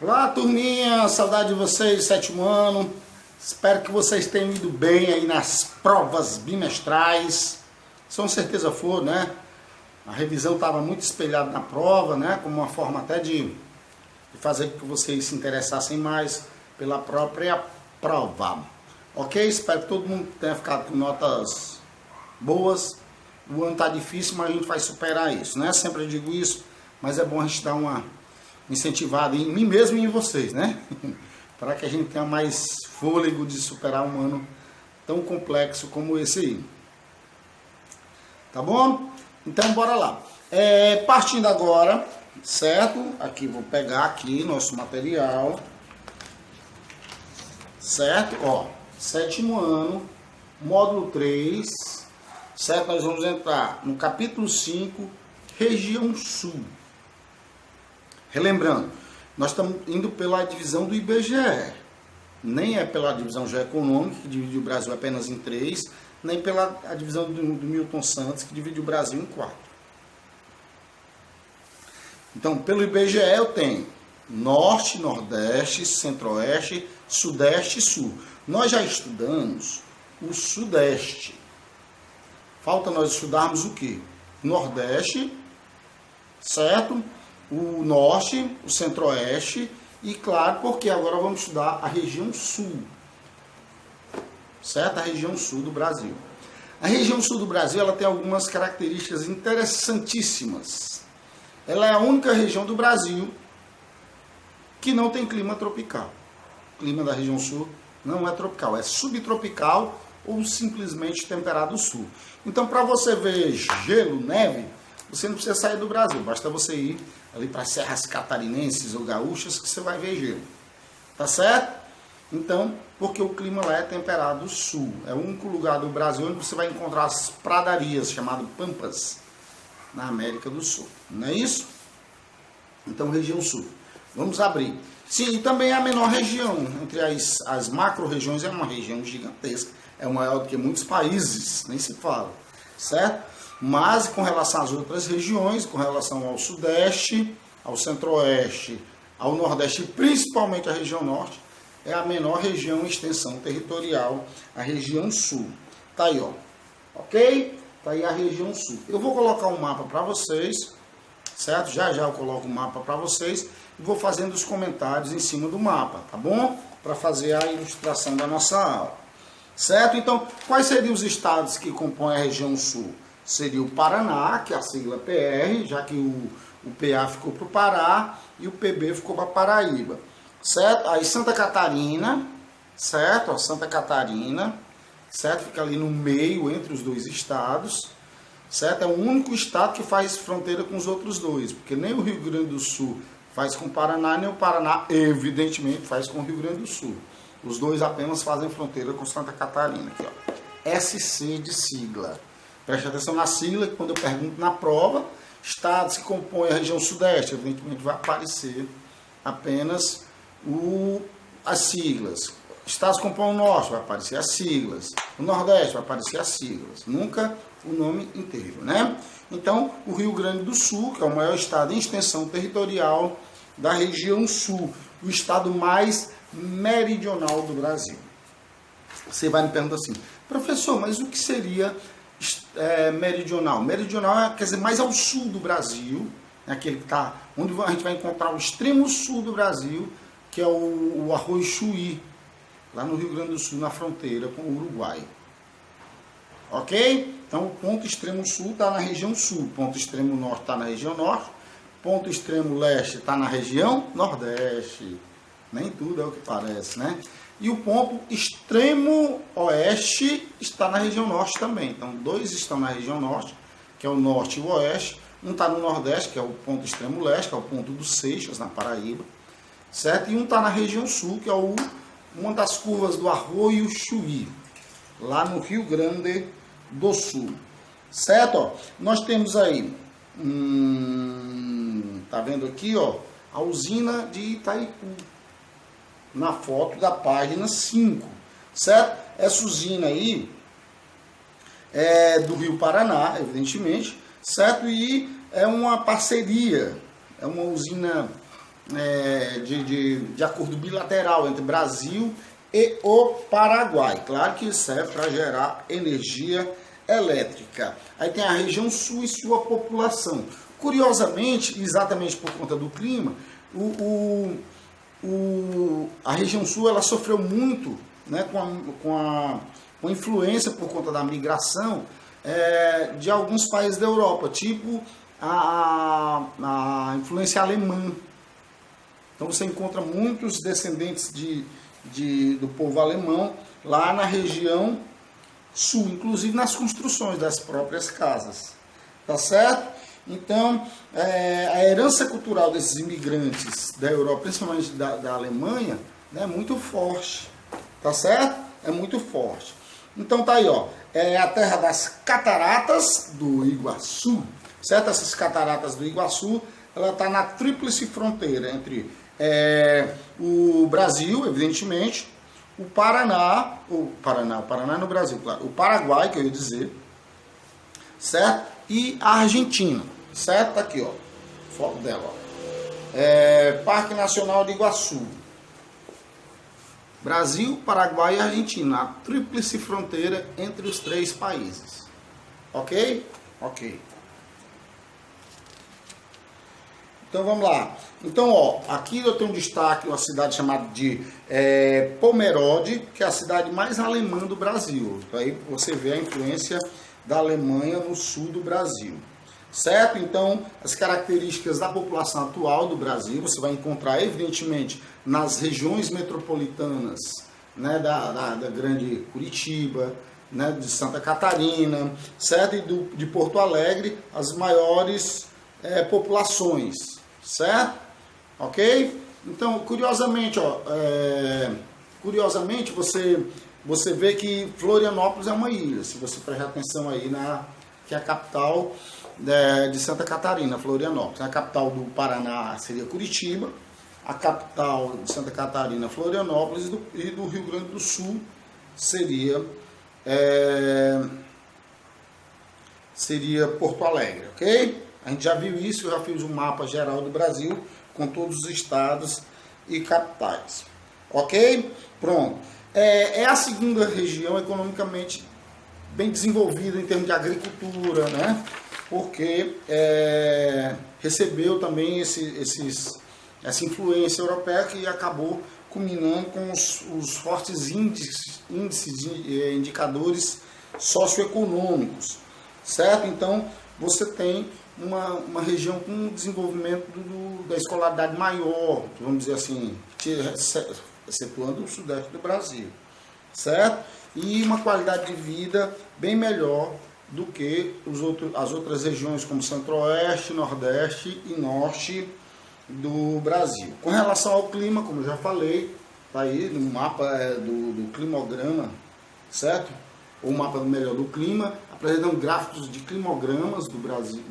Olá, turminha, saudade de vocês, sétimo ano. Espero que vocês tenham ido bem aí nas provas bimestrais. Com certeza for, né? A revisão estava muito espelhada na prova, né? Como uma forma até de fazer com que vocês se interessassem mais pela própria prova. Ok? Espero que todo mundo tenha ficado com notas boas. O ano está difícil, mas a gente vai superar isso, né? Sempre eu digo isso, mas é bom a gente dar uma incentivada em mim mesmo e em vocês, né? Para que a gente tenha mais fôlego de superar um ano tão complexo como esse aí. Tá bom? Então bora lá. Partindo agora, certo? Aqui vou pegar aqui nosso material, certo? Ó, sétimo ano, módulo 3, certo? Nós vamos entrar no capítulo 5, região sul. Relembrando, nós estamos indo pela divisão do IBGE, nem é pela divisão geoeconômica, que divide o Brasil apenas em 3, nem pela a divisão do Milton Santos, que divide o Brasil em 4. Então, pelo IBGE eu tenho Norte, Nordeste, Centro-Oeste, Sudeste e Sul. Nós já estudamos o Sudeste. Falta nós estudarmos o quê? Nordeste, certo? O Norte, o Centro-Oeste e, claro, porque agora vamos estudar a região Sul, certo? A região Sul do Brasil. A região Sul do Brasil ela tem algumas características interessantíssimas. Ela é a única região do Brasil que não tem clima tropical. O clima da região Sul não é tropical, é subtropical ou simplesmente temperado sul. Então, para você ver gelo, neve, você não precisa sair do Brasil, basta você ir ali para as serras catarinenses ou gaúchas que você vai ver gelo. Tá certo? Então, porque o clima lá é temperado sul. É o único lugar do Brasil onde você vai encontrar as pradarias, chamado pampas, na América do Sul. Não é isso? Então, região sul. Vamos abrir. Sim, e também é a menor região. Entre as macro-regiões é uma região gigantesca. É maior do que muitos países, nem se fala. Certo? Mas com relação às outras regiões, com relação ao Sudeste, ao Centro-Oeste, ao Nordeste e principalmente a região Norte, é a menor região em extensão territorial, a região Sul. Tá aí, ó. Ok? Tá aí a região Sul. Eu vou colocar um mapa para vocês, certo? Já já eu coloco o mapa para vocês e vou fazendo os comentários em cima do mapa, tá bom? Para fazer a ilustração da nossa aula. Certo? Então, quais seriam os estados que compõem a região Sul? Seria o Paraná, que é a sigla PR, já que o PA ficou para o Pará e o PB ficou para Paraíba. Certo? Aí Santa Catarina, certo? Ó, Santa Catarina, certo? Fica ali no meio entre os dois estados, certo? É o único estado que faz fronteira com os outros dois, porque nem o Rio Grande do Sul faz com o Paraná, nem o Paraná, evidentemente, faz com o Rio Grande do Sul. Os dois apenas fazem fronteira com Santa Catarina. Aqui, ó. SC de sigla. Preste atenção na sigla, que quando eu pergunto na prova, estados que compõem a região Sudeste, evidentemente vai aparecer apenas as siglas. Estados que compõem o Norte, vai aparecer as siglas. O Nordeste vai aparecer as siglas. Nunca o nome inteiro, né? Então, o Rio Grande do Sul, que é o maior estado em extensão territorial da região Sul, o estado mais meridional do Brasil. Você vai me perguntar assim, professor, mas o que seria meridional? Meridional quer dizer mais ao sul do Brasil, aquele que está onde a gente vai encontrar o extremo sul do Brasil, que é o Arroio Chuí, lá no Rio Grande do Sul, na fronteira com o Uruguai. Ok? Então o ponto extremo sul está na região sul, o ponto extremo norte está na região norte, ponto extremo leste está na região nordeste. Nem tudo é o que parece, né? E o ponto extremo oeste está na região norte também. Então, dois estão na região norte, que é o norte e o oeste. Um está no nordeste, que é o ponto extremo leste, que é o ponto dos Seixas, na Paraíba. Certo? E um está na região sul, que é uma das curvas do Arroio Chuí, lá no Rio Grande do Sul. Certo? Ó, nós temos aí, tá vendo aqui, ó, a usina de Itaipu, na foto da página 5, certo? Essa usina aí é do Rio Paraná, evidentemente, certo? E é uma parceria, é uma usina de acordo bilateral entre Brasil e o Paraguai. Claro que serve para gerar energia elétrica. Aí tem a região sul e sua população. Curiosamente, exatamente por conta do clima, a região sul ela sofreu muito, né, com a influência por conta da migração de alguns países da Europa, tipo a influência alemã. Então você encontra muitos descendentes do povo alemão lá na região sul, inclusive nas construções das próprias casas. Tá certo? Então, a herança cultural desses imigrantes da Europa, principalmente da Alemanha, né, é muito forte. Tá certo? É muito forte. Então tá aí, ó. É a terra das cataratas do Iguaçu. Certo? Essas cataratas do Iguaçu, ela está na tríplice fronteira entre o Brasil, evidentemente, o Paraná é no Brasil, claro, o Paraguai, que eu ia dizer, certo? E a Argentina, certo? Tá aqui, ó, foto dela, ó. Parque Nacional do Iguaçu. Brasil, Paraguai e Argentina, a tríplice fronteira entre os três países. Ok? Ok. Então vamos lá. Então, ó, aqui eu tenho um destaque, uma cidade chamada de Pomerode, que é a cidade mais alemã do Brasil. Aí você vê a influência da Alemanha no sul do Brasil. Certo? Então, as características da população atual do Brasil, você vai encontrar, evidentemente, nas regiões metropolitanas, né, da grande Curitiba, né, de Santa Catarina, certo? E de Porto Alegre, as maiores populações, certo? Ok? Então, curiosamente, ó, você vê que Florianópolis é uma ilha, se você prestar atenção aí que é a capital de Santa Catarina, Florianópolis. A capital do Paraná seria Curitiba, a capital de Santa Catarina, Florianópolis, e do Rio Grande do Sul seria Porto Alegre, ok? A gente já viu isso, eu já fiz um mapa geral do Brasil com todos os estados e capitais, ok? Pronto. É a segunda região economicamente bem desenvolvida em termos de agricultura, né? Porque recebeu também essa influência europeia que acabou culminando com os fortes índices de indicadores socioeconômicos, certo? Então, você tem uma região com um desenvolvimento da escolaridade maior, vamos dizer assim, excetuando o sudeste do Brasil, certo? E uma qualidade de vida bem melhor do que as outras regiões como Centro-Oeste, Nordeste e Norte do Brasil. Com relação ao clima, como eu já falei, está aí no mapa do climograma, certo? O mapa melhor do clima, apresentando gráficos de climogramas do Brasil,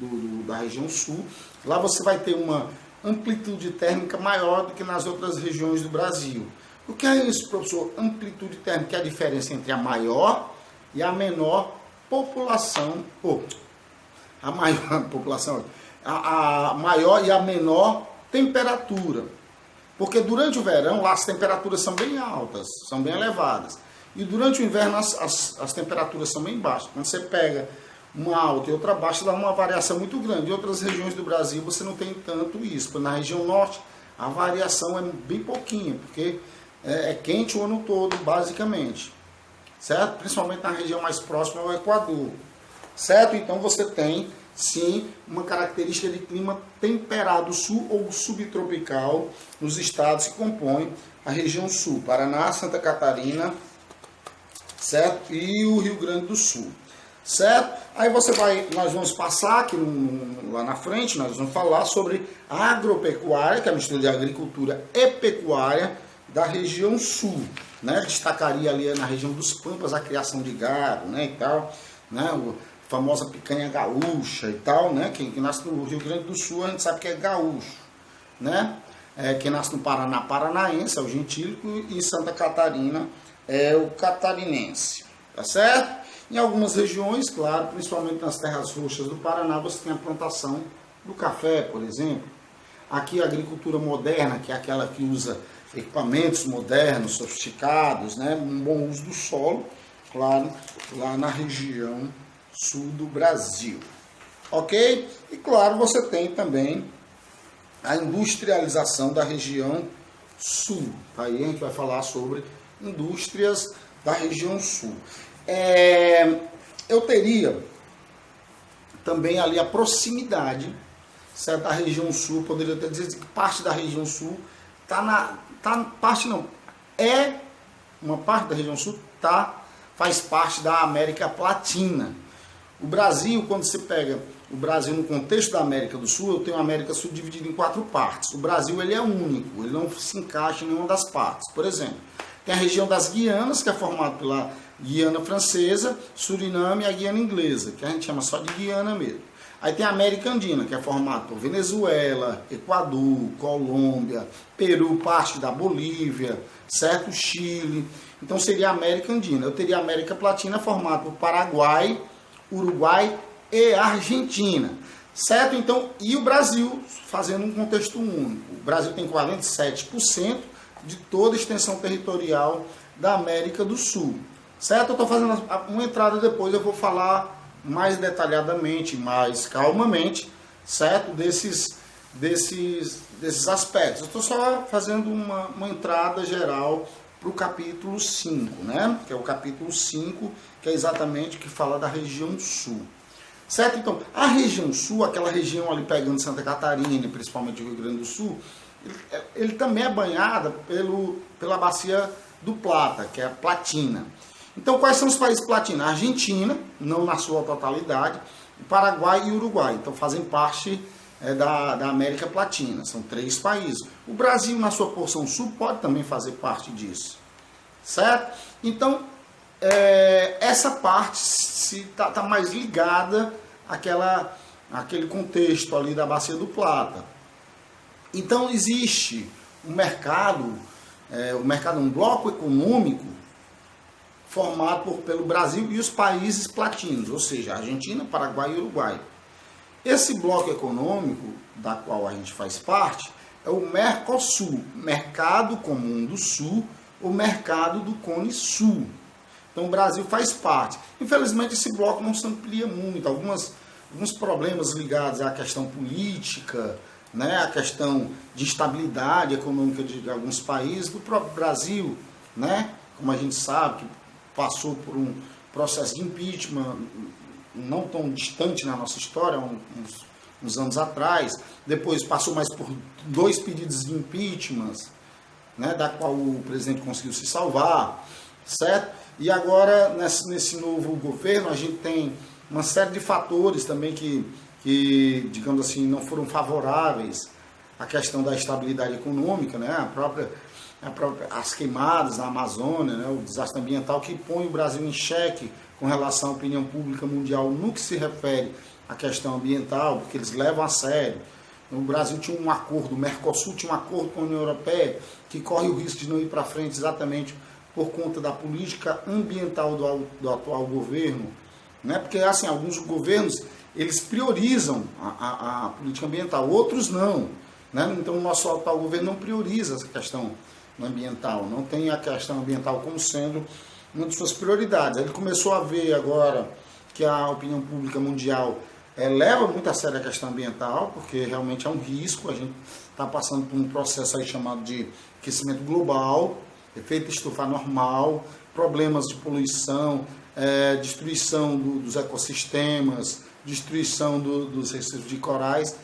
da região sul. Lá você vai ter uma amplitude térmica maior do que nas outras regiões do Brasil. O que é isso, professor? Amplitude térmica é a diferença entre a maior e a menor população, a maior população, a maior e a menor temperatura. Porque durante o verão lá as temperaturas são bem altas, são bem elevadas. E durante o inverno as temperaturas são bem baixas. Quando você pega uma alta e outra baixa, dá uma variação muito grande. Em outras regiões do Brasil você não tem tanto isso. Na região norte a variação é bem pouquinha, porque é quente o ano todo, basicamente. Certo? Principalmente na região mais próxima ao Equador. Certo? Então você tem, sim, uma característica de clima temperado sul ou subtropical nos estados que compõem a região sul. Paraná, Santa Catarina, certo? E o Rio Grande do Sul. Certo? Aí nós vamos passar aqui lá na frente, nós vamos falar sobre a agropecuária, que é a mistura de agricultura e pecuária da região sul, né? Destacaria ali na região dos Pampas a criação de gado, né, e tal, né? A famosa picanha gaúcha e tal, né? Quem nasce no Rio Grande do Sul a gente sabe que é gaúcho, né? Quem nasce no Paraná, paranaense, é o gentílico, e em Santa Catarina é o catarinense, tá certo? Em algumas regiões, claro, principalmente nas terras roxas do Paraná, você tem a plantação do café, por exemplo. Aqui a agricultura moderna, que é aquela que usa equipamentos modernos, sofisticados, né? Um bom uso do solo, claro, lá na região sul do Brasil. Ok? E claro, você tem também a industrialização da região sul. Aí a gente vai falar sobre indústrias da região sul. Eu teria também ali a proximidade, certo, da região sul. Poderia até dizer que parte da região sul uma parte da região sul faz parte da América Latina. O Brasil, quando você pega o Brasil no contexto da América do Sul, eu tenho a América Sul dividida em 4 partes. O Brasil ele é único, ele não se encaixa em nenhuma das partes. Por exemplo, tem a região das Guianas, que é formada pela Guiana Francesa, Suriname e a Guiana Inglesa, que a gente chama só de Guiana mesmo. Aí tem a América Andina, que é formada por Venezuela, Equador, Colômbia, Peru, parte da Bolívia, certo? Chile. Então seria a América Andina. Eu teria a América Latina formada por Paraguai, Uruguai e Argentina, certo? Então, e o Brasil fazendo um contexto único. O Brasil tem 47% de toda a extensão territorial da América do Sul, certo? Eu estou fazendo uma entrada depois, eu vou falar mais detalhadamente, mais calmamente, certo? Desses aspectos. Eu estou só fazendo uma entrada geral para o capítulo 5, né? Que é o capítulo 5, que é exatamente o que fala da região sul. Certo? Então, a região sul, aquela região ali pegando Santa Catarina, principalmente o Rio Grande do Sul, ele também é banhada pela bacia do Plata, que é a Platina. Então, quais são os países platina? A Argentina, não na sua totalidade, o Paraguai e o Uruguai. Então, fazem parte da América Latina. São 3 países. O Brasil, na sua porção sul, pode também fazer parte disso. Certo? Então, essa parte está mais ligada àquele contexto ali da Bacia do Plata. Então existe um bloco econômico formado pelo Brasil e os países platinos, ou seja, Argentina, Paraguai e Uruguai. Esse bloco econômico, da qual a gente faz parte, é o Mercosul, Mercado Comum do Sul, ou Mercado do Cone Sul. Então o Brasil faz parte. Infelizmente esse bloco não se amplia muito. Alguns problemas ligados à questão política, né, à questão de instabilidade econômica de alguns países, do próprio Brasil, né, como a gente sabe, que passou por um processo de impeachment não tão distante na nossa história, uns anos atrás. Depois passou mais por 2 pedidos de impeachment, né, da qual o presidente conseguiu se salvar, certo? E agora, nesse novo governo, a gente tem uma série de fatores também que, digamos assim, não foram favoráveis à questão da estabilidade econômica, né? As queimadas na Amazônia, né? O desastre ambiental que põe o Brasil em xeque com relação à opinião pública mundial no que se refere à questão ambiental, porque eles levam a sério. O Brasil tinha um acordo, o Mercosul tinha um acordo com a União Europeia que corre o risco de não ir para frente exatamente por conta da política ambiental do atual governo, né? Porque assim, alguns governos eles priorizam a política ambiental, outros não, né? Então o nosso atual governo não prioriza essa questão ambiental, não tem a questão ambiental como sendo uma de suas prioridades. Ele começou a ver agora que a opinião pública mundial leva muito a sério a questão ambiental, porque realmente é um risco. A gente está passando por um processo aí chamado de aquecimento global, efeito estufa anormal, problemas de poluição, destruição dos ecossistemas, destruição dos recifes de corais.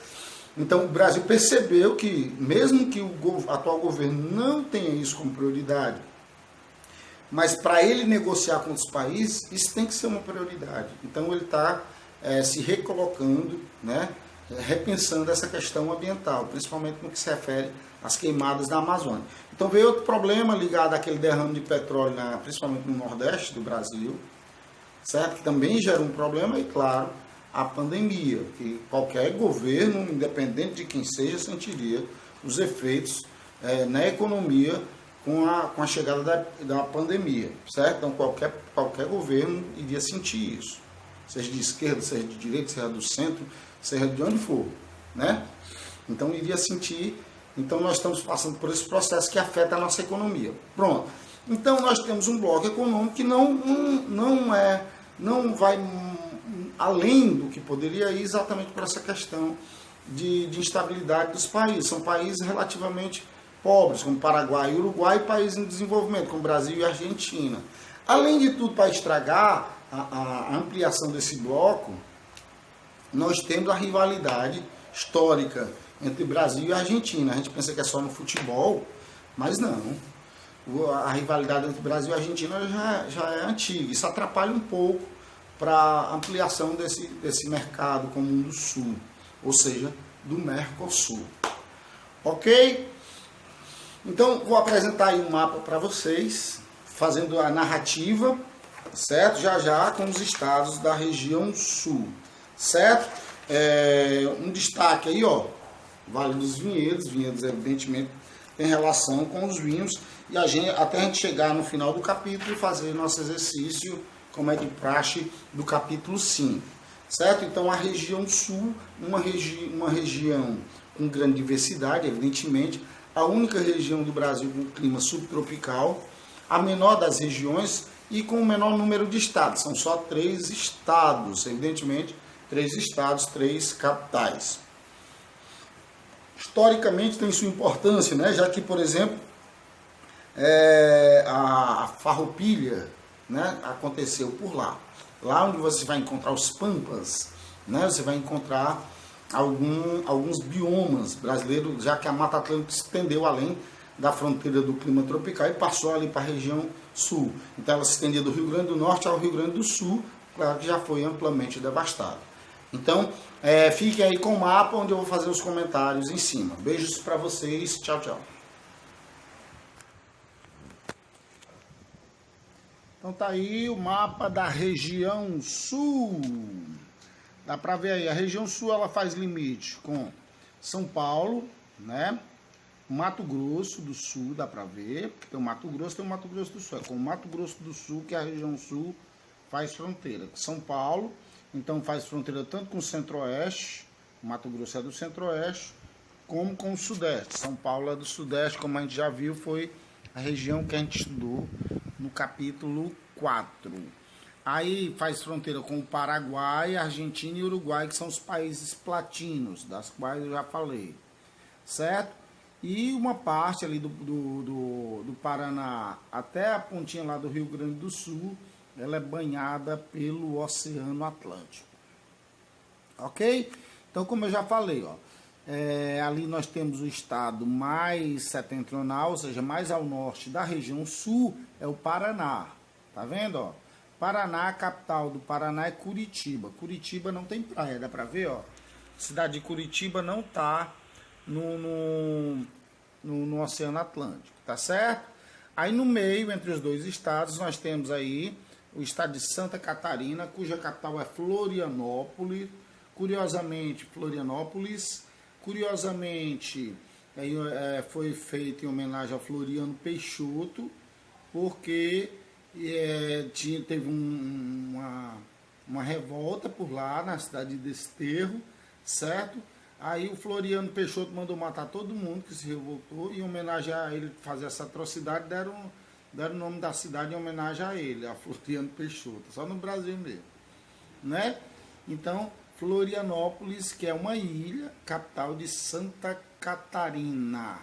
Então o Brasil percebeu que, mesmo que o atual governo não tenha isso como prioridade, mas para ele negociar com outros países, isso tem que ser uma prioridade. Então ele está se recolocando, né, repensando essa questão ambiental, principalmente no que se refere às queimadas da Amazônia. Então veio outro problema ligado àquele derrame de petróleo, principalmente no Nordeste do Brasil, certo? Que também gera um problema, e claro, a pandemia, que qualquer governo, independente de quem seja, sentiria os efeitos na economia com a chegada da pandemia, certo? Então qualquer governo iria sentir isso, seja de esquerda, seja de direita, seja do centro, seja de onde for, né? Então iria sentir, então nós estamos passando por esse processo que afeta a nossa economia. Pronto. Então nós temos um bloco econômico que não vai além do que poderia ir, exatamente por essa questão de instabilidade dos países. São países relativamente pobres, como Paraguai e Uruguai, e países em desenvolvimento, como Brasil e Argentina. Além de tudo, para estragar a ampliação desse bloco, nós temos a rivalidade histórica entre Brasil e Argentina. A gente pensa que é só no futebol, mas não. A rivalidade entre Brasil e Argentina já é antiga. Isso atrapalha um pouco para a ampliação desse mercado comum do Sul, ou seja, do Mercosul. Ok? Então, vou apresentar aí um mapa para vocês, fazendo a narrativa, certo? Já com os estados da região Sul, certo? Um destaque aí, ó, Vale dos Vinhedos. Vinhedos, evidentemente, tem relação com os vinhos, e até a gente chegar no final do capítulo e fazer nosso exercício, como é de praxe, do capítulo 5, certo? Então, a região Sul, uma região com grande diversidade, evidentemente, a única região do Brasil com clima subtropical, a menor das regiões e com o menor número de estados. São só 3 estados, evidentemente, 3 estados, 3 capitais. Historicamente tem sua importância, né? Já que, por exemplo, a Farroupilha, né, aconteceu por lá. Lá onde você vai encontrar os pampas, né, você vai encontrar alguns biomas brasileiros, já que a Mata Atlântica se estendeu além da fronteira do clima tropical e passou ali para a região sul. Então ela se estendia do Rio Grande do Norte ao Rio Grande do Sul, claro que já foi amplamente devastado. Então, fiquem aí com o mapa, onde eu vou fazer os comentários em cima. Beijos para vocês, tchau, tchau. Então tá aí o mapa da região Sul. Dá para ver aí, a região Sul ela faz limite com São Paulo, né? Mato Grosso do Sul, dá para ver. Tem o Mato Grosso, tem o Mato Grosso do Sul. É com o Mato Grosso do Sul que a região Sul faz fronteira. São Paulo, então faz fronteira tanto com o Centro-Oeste, o Mato Grosso é do Centro-Oeste, como com o Sudeste. São Paulo é do Sudeste, como a gente já viu, foi a região que a gente estudou no capítulo 4. Aí faz fronteira com o Paraguai, Argentina e Uruguai, que são os países platinos, das quais eu já falei, certo? E uma parte ali do Paraná até a pontinha lá do Rio Grande do Sul, ela é banhada pelo Oceano Atlântico. Ok? Então, como eu já falei, ó, ali nós temos o estado mais setentrional, ou seja, mais ao norte da região sul, é o Paraná. Tá vendo, ó? Paraná, a capital do Paraná é Curitiba. Curitiba não tem praia, dá pra ver, ó. A cidade de Curitiba não tá no Oceano Atlântico, tá certo? Aí no meio, entre os dois estados, nós temos aí o estado de Santa Catarina, cuja capital é Florianópolis. Curiosamente, foi feito em homenagem ao Floriano Peixoto, porque teve uma revolta por lá, na cidade de Desterro, certo? Aí o Floriano Peixoto mandou matar todo mundo que se revoltou, e em homenagem a ele fazer essa atrocidade, deram o nome da cidade em homenagem a ele, a Floriano Peixoto, só no Brasil mesmo, né? Então, Florianópolis, que é uma ilha, capital de Santa Catarina,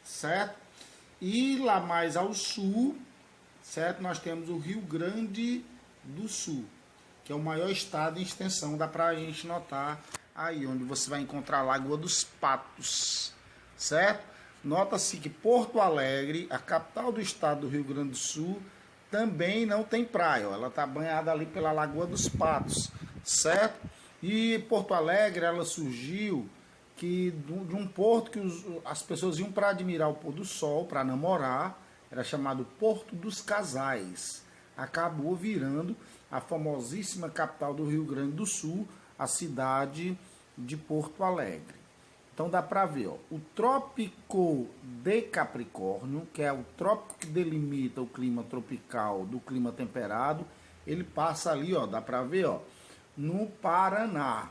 certo? E lá mais ao sul, certo? Nós temos o Rio Grande do Sul, que é o maior estado em extensão, dá pra gente notar aí, onde você vai encontrar a Lagoa dos Patos, certo? Nota-se que Porto Alegre, a capital do estado do Rio Grande do Sul, também não tem praia, ó. Ela está banhada ali pela Lagoa dos Patos, certo? E Porto Alegre, ela surgiu de um porto que as pessoas iam para admirar o pôr do sol, para namorar, era chamado Porto dos Casais. Acabou virando a famosíssima capital do Rio Grande do Sul, a cidade de Porto Alegre. Então dá para ver, ó, o Trópico de Capricórnio, que é o trópico que delimita o clima tropical do clima temperado, ele passa ali, ó, dá para ver, ó, no Paraná.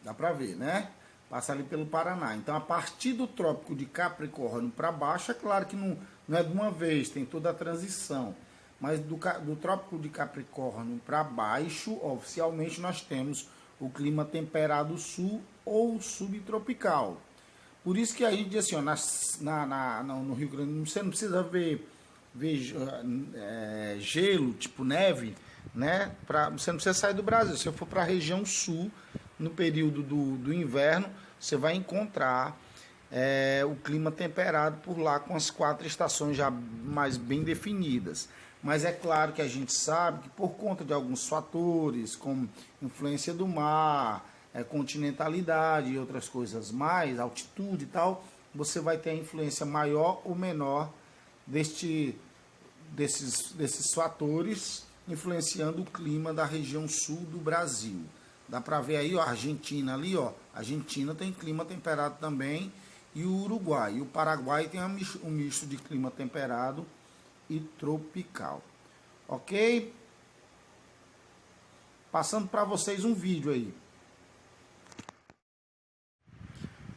Dá para ver, né? passa ali pelo Paraná. Então, a partir do Trópico de Capricórnio para baixo, é claro que não é de uma vez, tem toda a transição. Mas do Trópico de Capricórnio para baixo, oficialmente, nós temos o clima temperado sul ou subtropical. Por isso que a gente diz assim, ó, no Rio Grande do Sul, você não precisa ver gelo, tipo neve, né? Você não precisa sair do Brasil. Se você for para a região sul, no período do inverno, você vai encontrar o clima temperado por lá, com as 4 estações já mais bem definidas. Mas é claro que a gente sabe que por conta de alguns fatores, como influência do mar, continentalidade e outras coisas mais, altitude e tal, você vai ter a influência maior ou menor desses fatores influenciando o clima da região sul do Brasil. Dá para ver aí, ó, a Argentina ali, ó. A Argentina tem clima temperado também, e o Uruguai. E o Paraguai tem um misto de clima temperado e tropical. Ok? Passando para vocês um vídeo aí.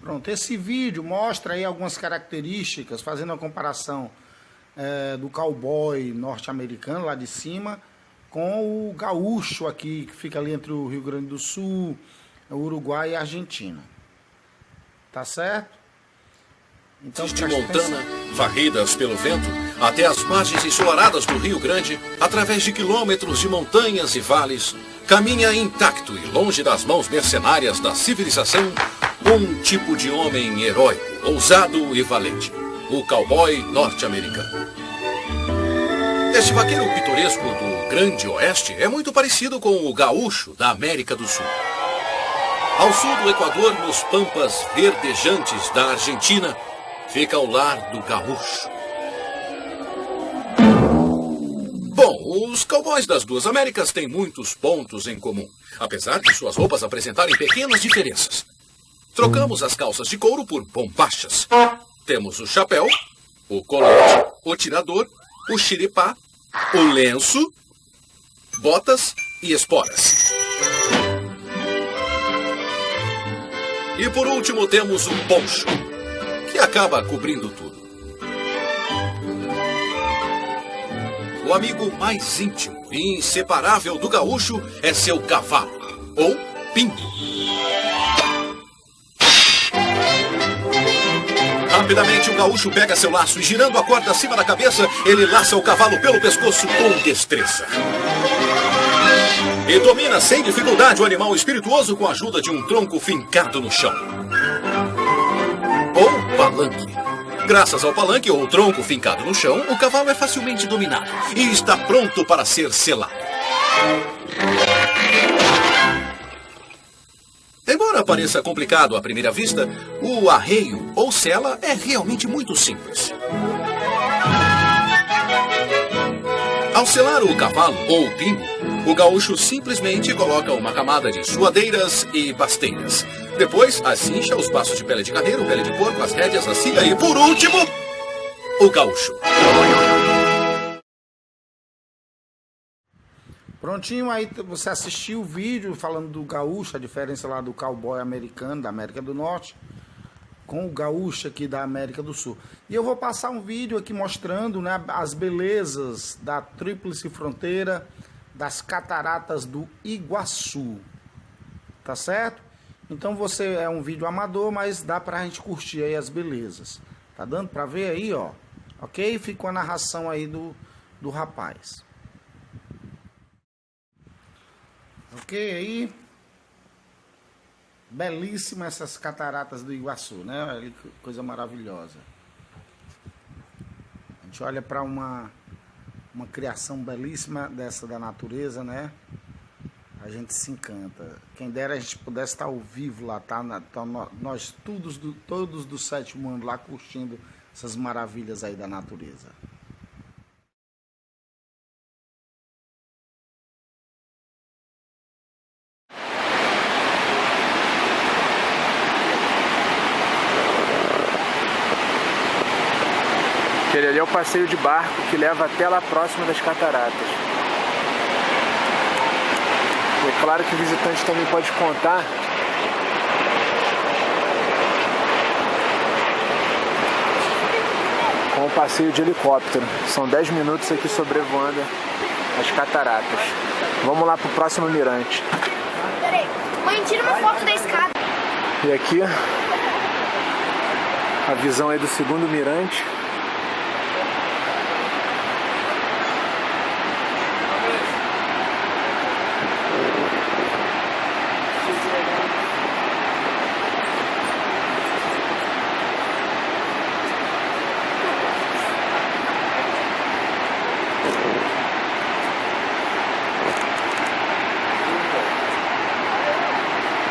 Pronto, esse vídeo mostra aí algumas características, fazendo a comparação do cowboy norte-americano lá de cima com o gaúcho aqui, que fica ali entre o Rio Grande do Sul, o Uruguai e a Argentina. Tá certo? Então, de Montana, varridas pelo vento, até as margens ensolaradas do Rio Grande, através de quilômetros de montanhas e vales, caminha intacto e longe das mãos mercenárias da civilização, um tipo de homem heróico, ousado e valente, o cowboy norte-americano. Este vaqueiro pitoresco do Grande Oeste é muito parecido com o gaúcho da América do Sul. Ao sul do Equador, nos pampas verdejantes da Argentina, fica o lar do gaúcho. Bom, os cowboys das duas Américas têm muitos pontos em comum, apesar de suas roupas apresentarem pequenas diferenças. Trocamos as calças de couro por bombachas. Temos o chapéu, o colete, o tirador, o xiripá, o lenço, botas e esporas. E por último temos o poncho, que acaba cobrindo tudo. O amigo mais íntimo e inseparável do gaúcho é seu cavalo, ou pingo. Rapidamente o gaúcho pega seu laço e, girando a corda acima da cabeça, ele laça o cavalo pelo pescoço com destreza. E domina sem dificuldade o animal espirituoso com a ajuda de um tronco fincado no chão. Ou palanque. Graças ao palanque ou tronco fincado no chão, o cavalo é facilmente dominado e está pronto para ser selado. Embora pareça complicado à primeira vista, o arreio ou sela é realmente muito simples. Ao selar o cavalo ou o pingo, o gaúcho simplesmente coloca uma camada de suadeiras e basteiras. Depois, acincha os paços de pele de carneiro, pele de porco, as rédeas, a cilha e, por último, o gaúcho. Prontinho, aí você assistiu o vídeo falando do gaúcho, a diferença lá do cowboy americano, da América do Norte, com o gaúcho aqui da América do Sul. E eu vou passar um vídeo aqui mostrando, né, as belezas da tríplice fronteira, das cataratas do Iguaçu. Tá certo? Então é um vídeo amador, mas dá pra gente curtir aí as belezas. Tá dando pra ver aí, ó? Ok? Ficou a narração aí do rapaz. Ok, aí, belíssimas essas cataratas do Iguaçu, né? Olha que coisa maravilhosa. A gente olha para uma criação belíssima dessa da natureza, né? A gente se encanta. Quem dera a gente pudesse estar ao vivo lá, tá? Nós todos do sétimo ano lá curtindo essas maravilhas aí da natureza. Aquele ali é o passeio de barco que leva até lá próximo das cataratas. E é claro que o visitante também pode contar passeio de helicóptero. São 10 minutos aqui sobrevoando as cataratas. Vamos lá pro próximo mirante. Peraí, mãe, tira uma foto da escada. E aqui a visão aí do segundo mirante.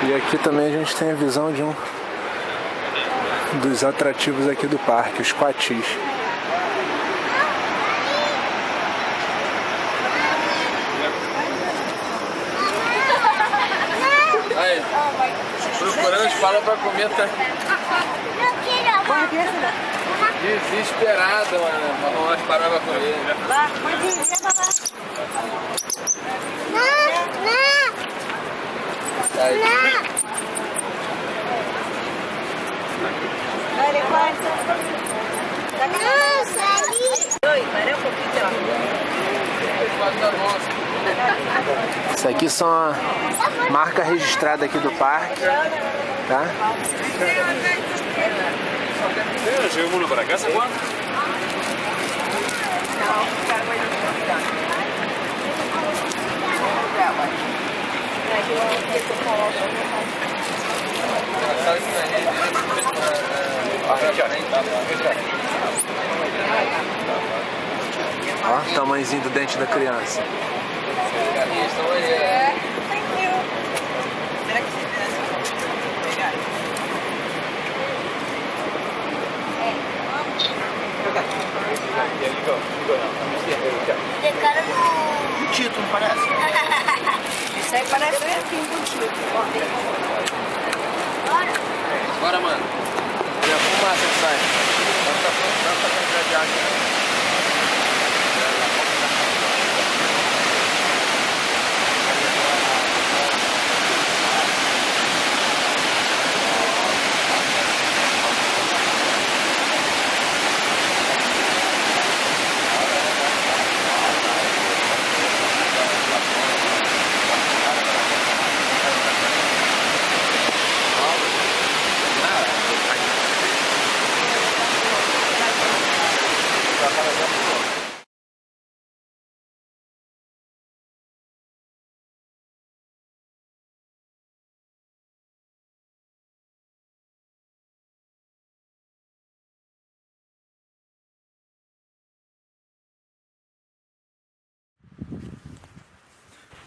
E aqui também a gente tem a visão de um dos atrativos aqui do parque, os coatis. Aí, procurando fala pra comer, tá desesperado, mano. Vamos lá parar pra comer. Lá, mãe, leva lá. Não. Aí. Vai, levanta. Nossa, ali. Oi, parei um pouquinho, Isso aqui são a marca registrada aqui do parque, tá? Chegamos para casa quando? Ó, o tamanhozinho do dente da criança. Tem cara no Tito, não parece? Isso aí parece um Tito. Bora, mano. E a fumaça que sai.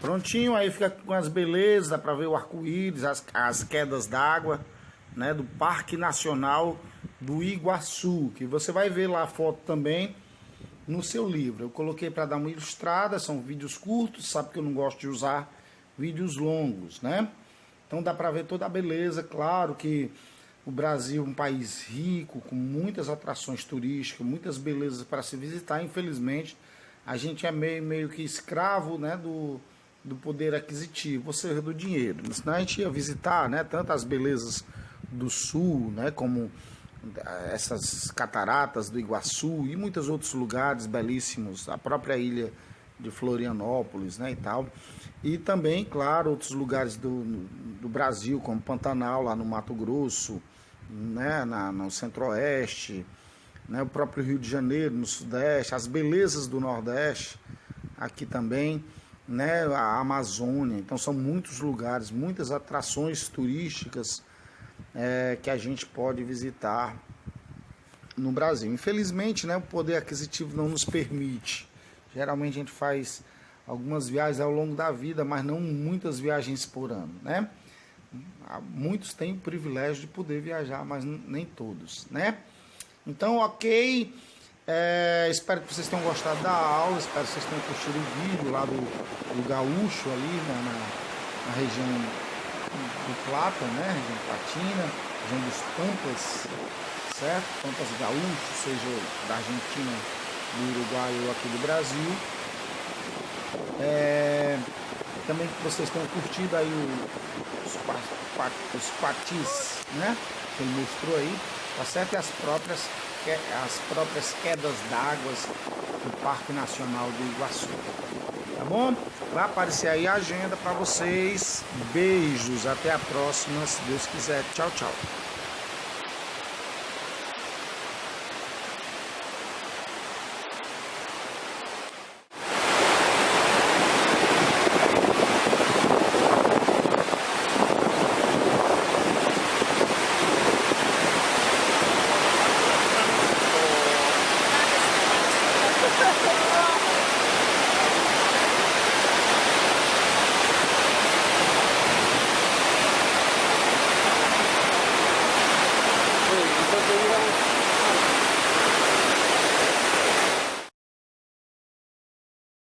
Prontinho, aí fica com as belezas, dá pra ver o arco-íris, as quedas d'água, né, do Parque Nacional do Iguaçu, que você vai ver lá a foto também no seu livro. Eu coloquei para dar uma ilustrada, são vídeos curtos, sabe que eu não gosto de usar vídeos longos, né? Então dá para ver toda a beleza. Claro que o Brasil é um país rico, com muitas atrações turísticas, muitas belezas para se visitar. Infelizmente, a gente é meio que escravo, né, do poder aquisitivo, ou seja, do dinheiro. Senão a gente ia visitar, né, tanto as belezas do sul, né, como essas cataratas do Iguaçu e muitos outros lugares belíssimos, a própria ilha de Florianópolis, né, e tal. E também, claro, outros lugares do Brasil, como Pantanal, lá no Mato Grosso, né, no Centro-Oeste, né, o próprio Rio de Janeiro, no Sudeste, as belezas do Nordeste, aqui também, né, a Amazônia. Então são muitos lugares, muitas atrações turísticas que a gente pode visitar no Brasil. Infelizmente, né, o poder aquisitivo não nos permite. Geralmente a gente faz algumas viagens ao longo da vida, mas não muitas viagens por ano, né? Muitos têm o privilégio de poder viajar, mas nem todos, né? Então, ok. Espero que vocês tenham gostado da aula, espero que vocês tenham curtido o vídeo lá do Gaúcho ali, né, na região do Plata, né, região Platina, região dos Pampas, certo? Pampas Gaúcho, seja da Argentina, do Uruguai ou aqui do Brasil. Também que vocês tenham curtido aí os patis, né, que ele mostrou aí, tá certo? E as próprias as próprias quedas d'água do Parque Nacional do Iguaçu. Tá bom? Vai aparecer aí a agenda para vocês. Beijos, até a próxima, se Deus quiser. Tchau, tchau.